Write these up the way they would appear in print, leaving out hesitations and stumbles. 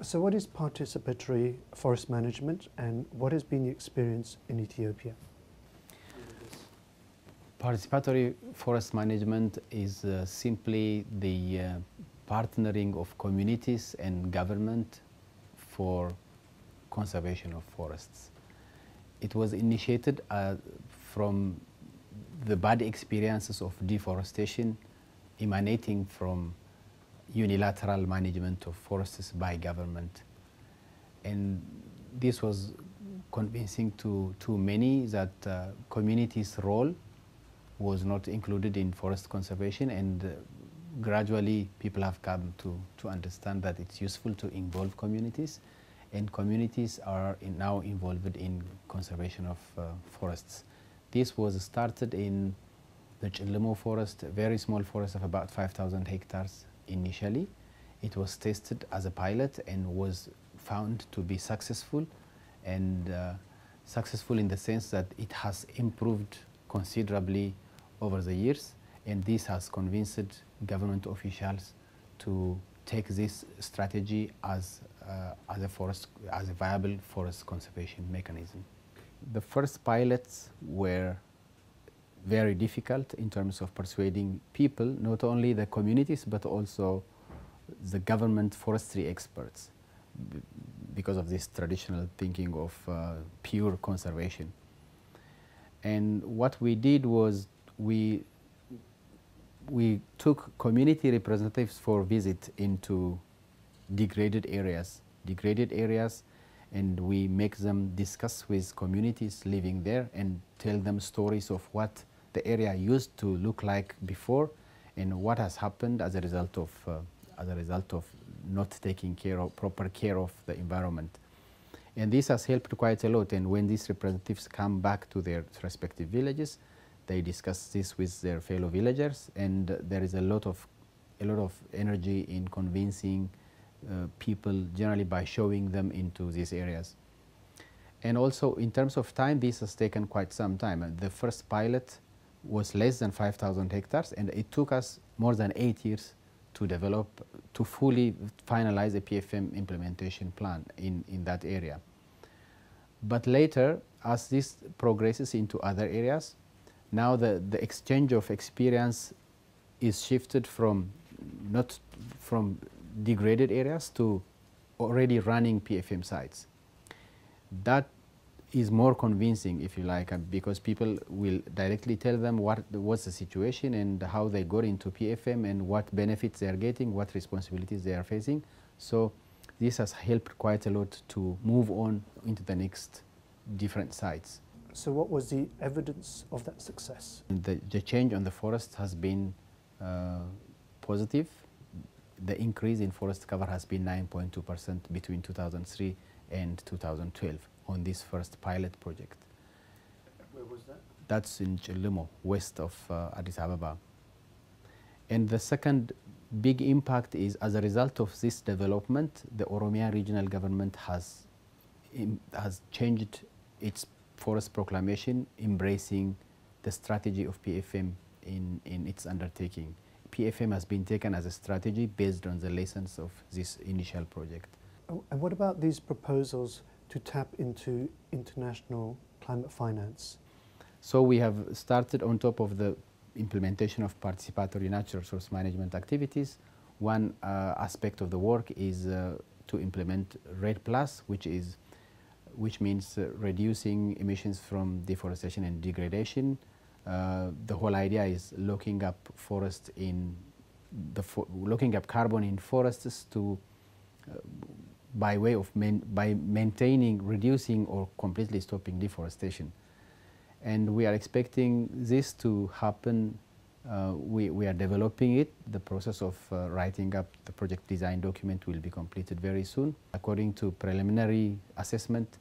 So what is participatory forest management and what has been the experience in Ethiopia? Participatory forest management is simply the partnering of communities and government for conservation of forests. It was initiated from the bad experiences of deforestation emanating from unilateral management of forests by government. And this was convincing to many that communities' role was not included in forest conservation, and gradually people have come to understand that it's useful to involve communities, and communities are now involved in conservation of forests. This was started in the Tsegaye forest, a very small forest of about 5,000 hectares initially. It was tested as a pilot and was found to be successful, and successful in the sense that it has improved considerably over the years, and this has convinced government officials to take this strategy as a viable forest conservation mechanism. The first pilots were very difficult in terms of persuading people, not only the communities but also the government forestry experts, because of this traditional thinking of pure conservation. And what we did was we took community representatives for visit into degraded areas, and we make them discuss with communities living there and tell them stories of what the area used to look like before and what has happened as a result of not taking proper care of the environment. And this has helped quite a lot, and when these representatives come back to their respective villages, they discuss this with their fellow villagers, and there is a lot of energy in convincing people, generally by showing them into these areas. And also in terms of time, this has taken quite some time. The first pilot was less than 5,000 hectares, and it took us more than 8 years to fully finalize a PFM implementation plan in that area. But later, as this progresses into other areas, now the exchange of experience is shifted from not from degraded areas to already running PFM sites. That is more convincing, if you like, because people will directly tell them what's the situation and how they got into PFM and what benefits they are getting, what responsibilities they are facing. So this has helped quite a lot to move on into the next different sites. So what was the evidence of that success? The change on the forest has been positive. The increase in forest cover has been 9.2% between 2003 and 2012 on this first pilot project. Where was that? That's in Tsegaye, west of Addis Ababa. And the second big impact is, as a result of this development, the Oromia regional government has changed its forest proclamation, embracing the strategy of PFM in its undertaking. PFM has been taken as a strategy based on the lessons of this initial project. And what about these proposals to tap into international climate finance? So we have started, on top of the implementation of participatory natural resource management activities, one aspect of the work is to implement RED+, which means reducing emissions from deforestation and degradation. The whole idea is looking up carbon in forests to by way of maintaining, reducing, or completely stopping deforestation. And we are expecting this to happen. We are developing it. The process of writing up the project design document will be completed very soon. According to preliminary assessment,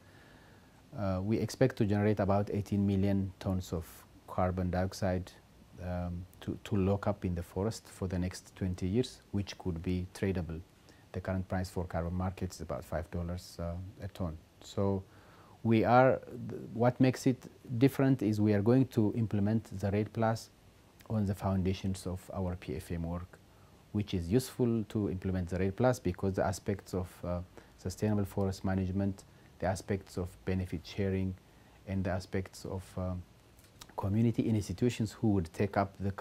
we expect to generate about 18 million tons of carbon dioxide to lock up in the forest for the next 20 years, which could be tradable. The current price for carbon markets is about $5 a ton. So what makes it different is we are going to implement the RED+ on the foundations of our PFM work, which is useful to implement the RED+ because the aspects of sustainable forest management, the aspects of benefit sharing, and the aspects of community institutions who would take up the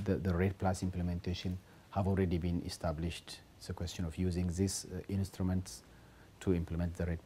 the REDD+ implementation have already been established. It's a question of using these instruments to implement the REDD+.